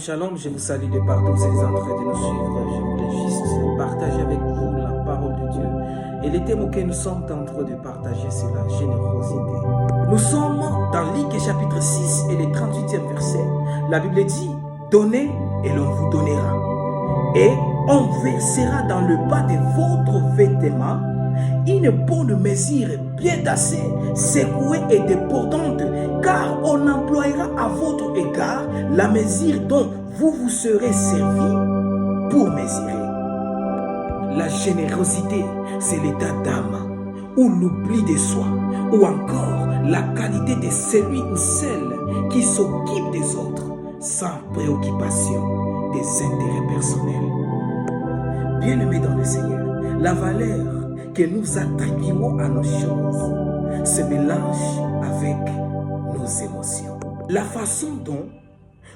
Shalom, je vous salue de partout, vous êtes en train de nous suivre. Je voulais juste partager avec vous la parole de Dieu. Et les thèmes auxquels nous sommes en train de partager, c'est la générosité. Nous sommes dans Luc chapitre 6 et le 38e verset. La Bible dit, donnez et l'on vous donnera. Et on versera dans le bas de votre vêtement une bonne mesure bien tassée, secouée et débordante, car on employera à votre égard la mesure dont vous vous serez servi pour mesurer. La générosité, c'est l'état d'âme, ou l'oubli de soi, ou encore la qualité de celui ou celle qui s'occupe des autres, sans préoccupation des intérêts personnels. Bien-aimés dans le Seigneur, la valeur que nous attribuons à nos choses se mélange avec nos émotions. La façon dont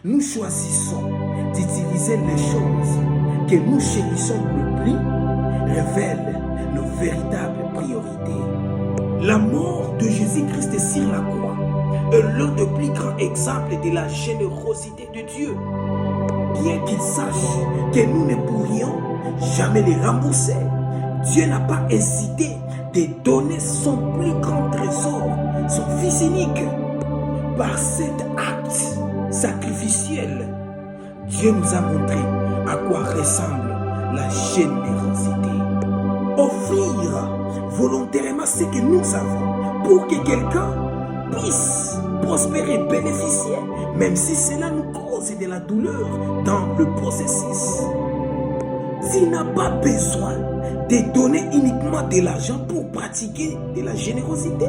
nous choisissons d'utiliser les choses que nous chérissons le plus révèle nos véritables priorités. La mort de Jésus-Christ sur la croix est l'un des plus grands exemples de la générosité de Dieu. Bien qu'il sache que nous ne pourrions jamais les rembourser, Dieu n'a pas hésité de donner son plus grand trésor, son Fils unique. Par cet acte sacrificiel, Dieu nous a montré à quoi ressemble la générosité. Offrir volontairement ce que nous avons pour que quelqu'un puisse prospérer, bénéficier, même si cela nous cause de la douleur dans le processus. Tu n'as pas besoin de donner uniquement de l'argent pour pratiquer de la générosité.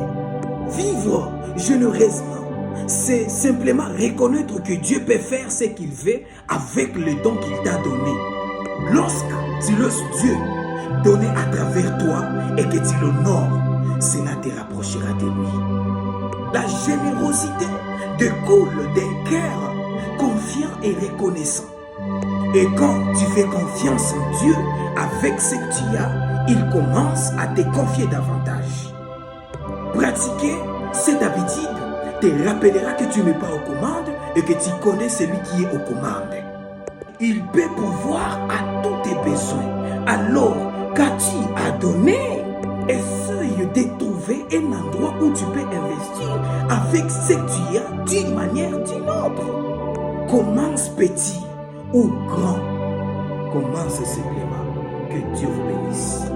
Vivre généreusement, c'est simplement reconnaître que Dieu peut faire ce qu'il veut avec le don qu'il t'a donné. Lorsque tu laisses Dieu donner à travers toi et que tu l'honores, cela te rapprochera de lui. La générosité découle d'un cœur confiant et reconnaissant. Et quand tu fais confiance en Dieu avec ce que tu as, il commence à te confier davantage. Pratiquer cette habitude te rappellera que tu n'es pas aux commandes et que tu connais celui qui est aux commandes. Il peut pourvoir à tous tes besoins. Alors, qu'as-tu à donner? Essaye de trouver un endroit où tu peux investir avec ce que tu as d'une manière ou d'une autre. Commence petit ou grand. Commence simplement. Que Dieu vous bénisse.